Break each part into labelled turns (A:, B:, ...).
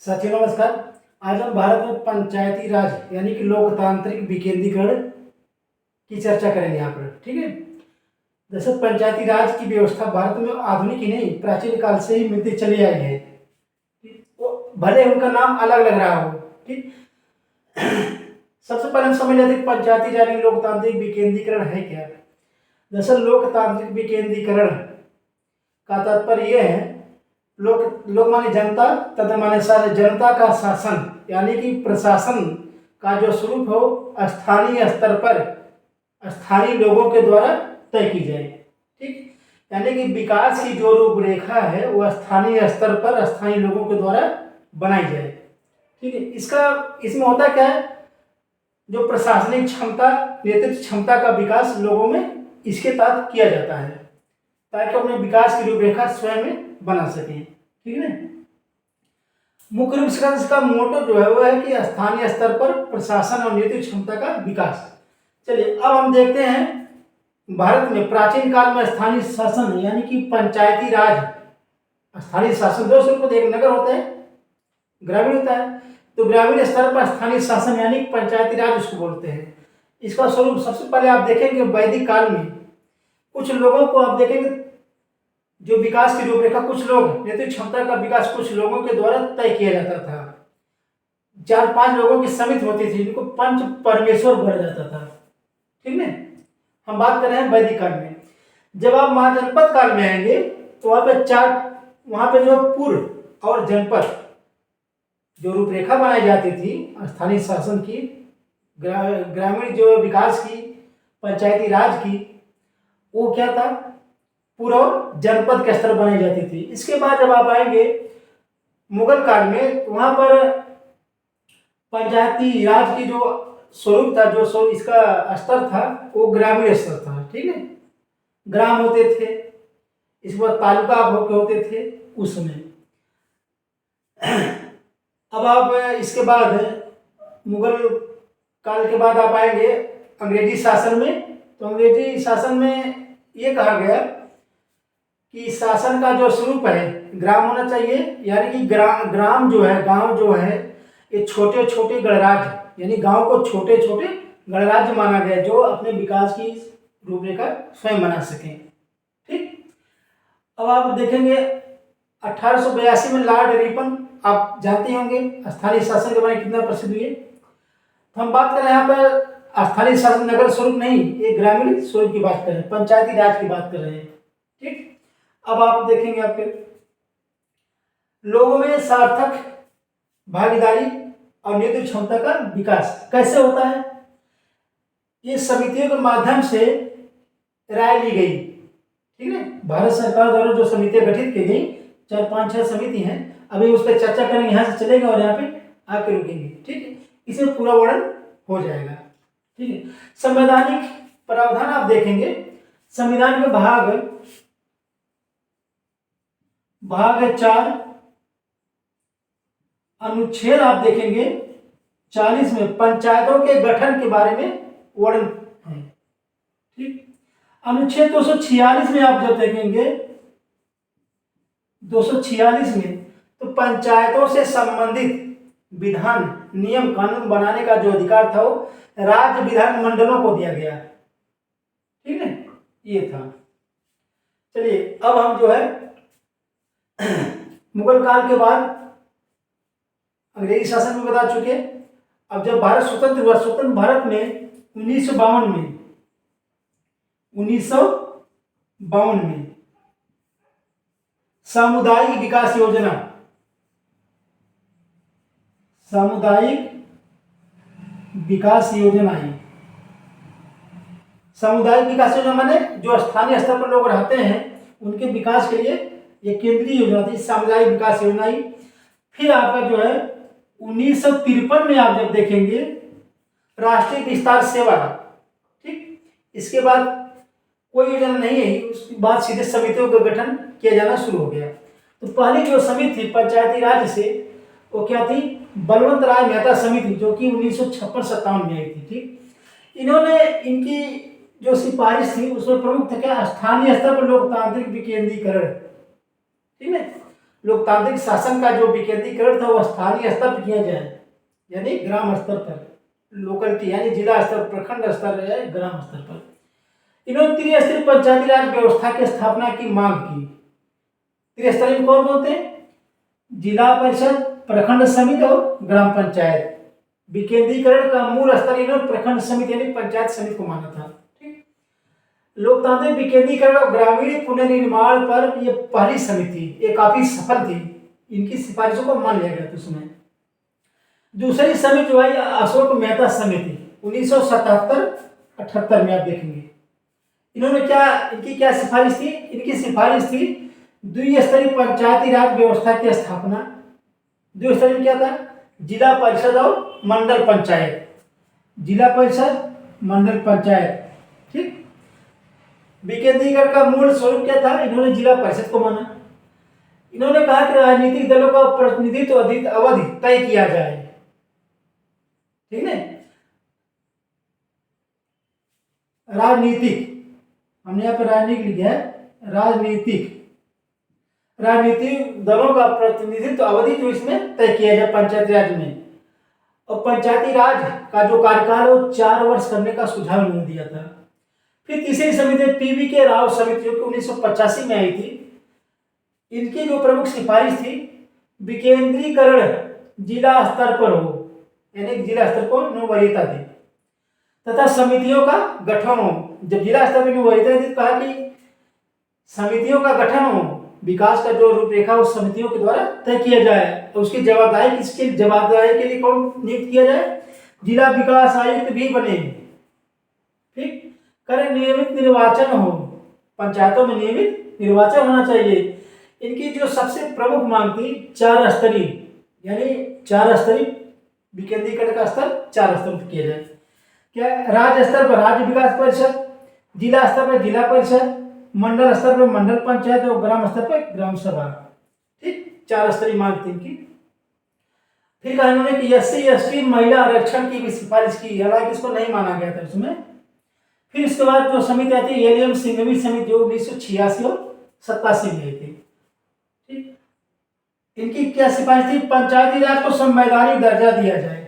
A: साथियों नमस्कार। आज हम भारत में पंचायती राज यानी कि लोकतांत्रिक विकेंद्रीकरण की चर्चा करेंगे यहाँ पर। ठीक है। जैसे पंचायती राज की व्यवस्था भारत में आधुनिक ही नहीं प्राचीन काल से ही मिलती चली आई है। वो भले उनका नाम अलग लग रहा हो। ठीक। सबसे पहले हम समझ लेते हैं पंचायती राज यानी लोकतांत्रिक विकेंद्रीकरण है क्या। दरअसल लोकतांत्रिक विकेंद्रीकरण का तात्पर्य यह है लोक माने जनता, तथा माने सारे जनता का शासन यानी कि प्रशासन का जो स्वरूप हो स्थानीय स्तर पर स्थानीय लोगों के द्वारा तय की जाए। ठीक। यानी कि विकास की जो रूपरेखा है वो स्थानीय स्तर पर स्थानीय लोगों के द्वारा बनाई जाए। ठीक है। इसमें होता क्या है, जो प्रशासनिक क्षमता नेतृत्व क्षमता का विकास लोगों में इसके तहत किया जाता है ताकि अपने विकास की रूपरेखा स्वयं में बना सकें। ठीक है। मुख्य रूप से इसका मोटो जो है वो है कि स्थानीय स्तर पर प्रशासन और नेतृत्व क्षमता का विकास। चलिए अब हम देखते हैं भारत में प्राचीन काल में स्थानीय शासन यानी कि पंचायती राज। स्थानीय शासन दो स्वरूप होते हैं, एक नगर होता है, ग्रामीण होता है। तो ग्रामीण स्तर पर स्थानीय शासन यानी पंचायती राज उसको बोलते हैं। इसका स्वरूप सबसे पहले आप देखेंगे वैदिक काल में कुछ लोगों को आप देखेंगे जो विकास की रूपरेखा कुछ लोग नेतृत्व क्षमता का विकास कुछ लोगों के द्वारा तय किया जाता था। 4-5 लोगों की समिति होती थी जिनको पंच परमेश्वर बोला जाता था। ठीक है। हम बात कर रहे हैं वैदिक काल में। जब आप महाजनपद काल में आएंगे तो वहां पे जो पूर्व और जनपद जो रूपरेखा बनाई जाती थी स्थानीय शासन की, ग्रामीण जो विकास की, पंचायती राज की, वो क्या था, पूरा जनपद के स्तर बनाई जाती थी। इसके बाद जब आप आएंगे मुगल काल में वहां पर पंचायती राज की जो स्वरूप था, जो इसका स्तर था वो ग्रामीण स्तर था। ठीक है। ग्राम होते थे, इसके बाद तालुका होते थे उस समय। अब आप इसके बाद मुगल काल के बाद आप आएंगे अंग्रेजी शासन में। तो अंग्रेजी शासन में ये कहा गया कि शासन का जो स्वरूप है ग्राम होना चाहिए, यानी कि ग्राम जो है, गांव जो है, ये छोटे छोटे गणराज्य यानी गांव को छोटे छोटे गणराज्य माना गया जो अपने विकास की रूपरेखा स्वयं बना सकें। ठीक। अब आप देखेंगे 1882 में लॉर्ड रिपन, आप जानते होंगे स्थानीय शासन के बारे में कितना प्रसिद्ध हुए। तो हम बात कर रहे हैं यहाँ पर स्थानीय शासन नगर स्वरूप नहीं, ये ग्रामीण स्वरूप की बात कर रहे हैं, पंचायती राज की बात कर रहे हैं। ठीक। अब आप देखेंगे आपके लोगों में सार्थक भागीदारी और नेतृत्व क्षमता का विकास कैसे होता है। ये समितियों के माध्यम से राय ली गई। ठीक है। भारत सरकार द्वारा जो समितियां गठित की गई 4-5-6 समिति हैं, अभी उस पर चर्चा करेंगे, यहाँ से चलेगा और यहाँ पे आके रुकेंगे। ठीक है। इसमें पूरा वर्णन हो जाएगा। ठीक है। संवैधानिक प्रावधान आप देखेंगे, संविधान में भाग 4 अनुच्छेद आप देखेंगे 40 में पंचायतों के गठन के बारे में वर्णन है। ठीक। अनुच्छेद 246 में आप जब देखेंगे 246 में, तो पंचायतों से संबंधित विधान नियम कानून बनाने का जो अधिकार था वो राज्य विधान मंडलों को दिया गया। ठीक है। ये था। चलिए अब हम जो है मुगल काल के बाद अंग्रेजी शासन में बता चुके। अब जब भारत स्वतंत्र हुआ, स्वतंत्र भारत में 1952 में सामुदायिक विकास योजना, सामुदायिक विकास योजना आई। सामुदायिक विकास योजना माने जो स्थानीय स्तर पर लोग रहते हैं उनके विकास के लिए ये केंद्रीय योजना थी, सामुदायिक विकास योजना आई। फिर आपका जो है 1953 में आप जब देखेंगे राष्ट्रीय विस्तार सेवा। ठीक। इसके बाद कोई योजना नहीं है, उसके बाद सीधे समितियों का गठन किया जाना शुरू हो गया। तो पहली जो समिति थी पंचायती राज से वो क्या थी, बलवंत राय मेहता समिति, जो कि 1956-57 में आई थी। ठीक। इन्होंने इनकी जो सिफारिश थी उसमें प्रमुख था क्या, स्थानीय स्तर पर लोकतांत्रिक विकेंद्रीकरण। ठीक है। लोकतांत्रिक शासन का जो विकेंद्रीकरण था वो स्थानीय स्तर पर किया जाए, यानी ग्राम स्तर पर, लोकलिटी यानी जिला स्तर, प्रखंड स्तर या ग्राम स्तर पर। इन्होंने त्रिस्तरीय पंचायती राज व्यवस्था की स्थापना की मांग की। त्रिस्तरीय में कौन बोलते हैं? जिला परिषद, प्रखंड समिति और ग्राम पंचायत। विकेंद्रीकरण का मूल स्तर इन्होंने प्रखंड समिति यानी पंचायत समिति को माना था। ठीक, लोकतांत्रिक विकेंद्रीकरण और ग्रामीण पुनर्निर्माण पर यह पहली समिति, ये काफी सफल थी, इनकी सिफारिशों को मान लिया गया था उसमें। दूसरी समिति जो है अशोक मेहता समिति 1977-78 में आप देखेंगे। इन्होंने इनकी क्या सिफारिश थी? इनकी सिफारिश थी द्विस्तरीय पंचायती राज व्यवस्था की स्थापना। द्विस्तरीय में क्या था? जिला परिषद और मंडल पंचायत, जिला परिषद, मंडल पंचायत। ठीक, विकेंद्रीकरण का मूल स्वरूप क्या था? इन्होंने जिला परिषद को माना। इन्होंने कहा कि राजनीतिक दलों का प्रतिनिधित्व अवधि तय किया जाए। ठीक है, राजनीतिक, हमने यहाँ पर राजनीतिक लिखा है, राजनीतिक दलों का प्रतिनिधित्व अवधि जो इसमें तय किया जाए पंचायती राज में। और पंचायती राज का जो कार्यकाल है वो 4 वर्ष करने का सुझाव उन्होंने दिया था। फिर तीसरी समिति पीवी के राव समिति जो कि 1985 में आई थी। इनकी जो प्रमुख सिफारिश थी, विकेंद्रीकरण जिला स्तर पर हो, यानी जिला स्तर को वरीयता दी तथा समितियों का गठन हो। जब जिला स्तर पर वरीयता दी, कहा कि समितियों का गठन हो, विकास का जो रूपरेखा उस समितियों के द्वारा तय किया जाए। तो उसकी जवाबदेही किसकी? जवाबदेही के लिए कौन नियुक्त किया जाए? जिला विकास आयुक्त भी बने। ठीक, करें नियमित निर्वाचन हो, पंचायतों में नियमित निर्वाचन होना चाहिए। इनकी जो सबसे प्रमुख मांग थी 4 स्तरीय, यानी 4 स्तरीय विकेंद्रीकरण का स्तर 4 स्तर पर किया जाए। क्या? राज्य स्तर पर राज्य विकास परिषद, जिला स्तर पर जिला परिषद, मंडल स्तर पर मंडल पंचायत और ग्राम स्तर पर ग्राम सभा। ठीक, 4 स्तरीय मांग थी इनकी। फिर कहा इन्होंने कि SC/ST महिला आरक्षण की भी सिफारिश की, हालांकि इसको नहीं माना गया था उसमें। फिर इसके बाद जो समिति आती है एलियम सिंघवी समिति जो 1986 और 87 में आई थी। ठीक, इनकी क्या सिफारिश थी? पंचायती राज को संवैधानिक दर्जा दिया जाए।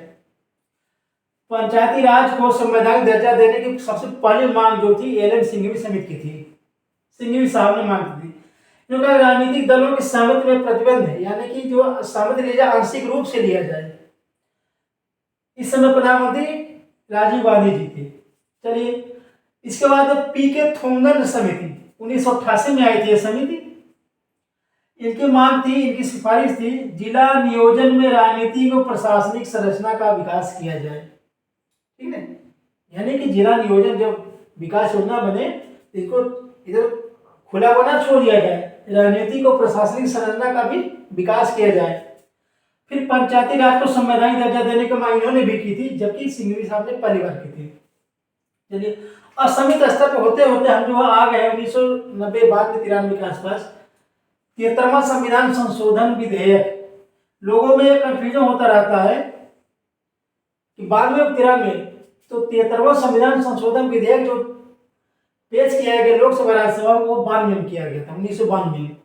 A: पंचायती राज को संवैधानिक दर्जा देने की सबसे पहली मांग जो थी एलियम सिंघवी समिति की थी। सिंघवी साहब ने मांग की थी। क्योंकि राजनीतिक दलों की सहमति में प्रतिबंध है, यानी कि जो सहमति लिया जाए आंशिक रूप से लिया जाए। इस समय प्रधानमंत्री राजीव गांधी जी थे। चलिए, इसके बाद पीके थोंगन समिति 1988 में आई थी। यह समिति, इनकी मांग थी, इनकी सिफारिश थी, जिला नियोजन में राजनीतिक और प्रशासनिक संरचना का विकास किया जाए। ठीक है, यानी कि जिला नियोजन जब विकास योजना बने, इसको इधर खुला बना छोड़ दिया जाए, राजनीतिक और प्रशासनिक संरचना का भी विकास किया जाए। फिर पंचायती राज को संवैधानिक दर्जा देने की मांग इन्होंने भी की थी, जबकि सिंघवी साहब ने पहली बार की थी। चलिए, असमित स्तर पर होते होते हम जो आ गए 1990 बाद में 93 के आसपास 73वां संविधान संशोधन विधेयक। लोगों में कंफ्यूजन होता रहता है कि बाद में 93 तो 73वां संविधान संशोधन विधेयक जो पेश किया गया लोकसभा राज्यसभा में वो 92 में किया गया था, 1992 में,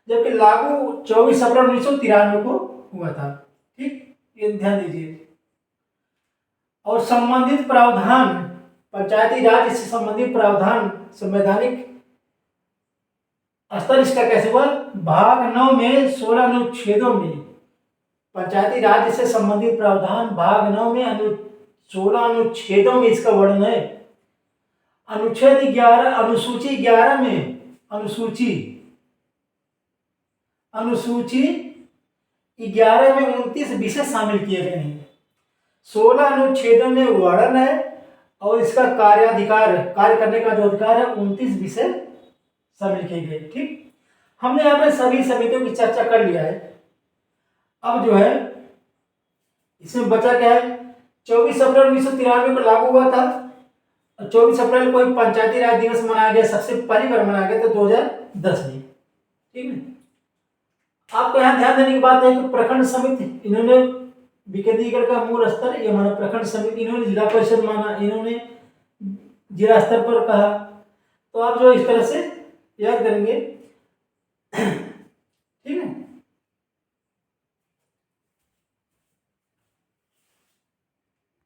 A: जबकि लागू 24 अप्रैल 1993 को हुआ था। ठीक, ये ध्यान दीजिए। और संबंधित प्रावधान, पंचायती राज से संबंधित प्रावधान संवैधानिक स्तर इसका कैसे हुआ? भाग 9 में 16 अनुच्छेदों में पंचायती राज से संबंधित प्रावधान भाग 9 में 16 अनुच्छेदों में इसका वर्णन है। अनुच्छेद 11 अनुसूची 11 में अनुसूची 11 में 29 विषय शामिल किए गए हैं। 16 अनुच्छेदों में वर्णन है और इसका कार्य करने का जो अधिकार है 29 विषय शामिल किए गए। ठीक, हमने यहाँ पे सभी समितियों की चर्चा कर लिया है। अब जो है इसमें बचा क्या है? 24 अप्रैल 1993 को लागू हुआ था। 24 अप्रैल को एक पंचायती राज दिवस मनाया गया, सबसे पहली बार मनाया गया था 2010 में। ठीक है, आपको यहाँ ध्यान देने की बात है कि प्रखंड समिति इन्होंने विकेंद्रीकरण का मूल स्तर ये माना, प्रखंड समिति इन्होंने जिला परिषद माना, इन्होंने जिला स्तर पर कहा। तो आप जो इस तरह से याद करेंगे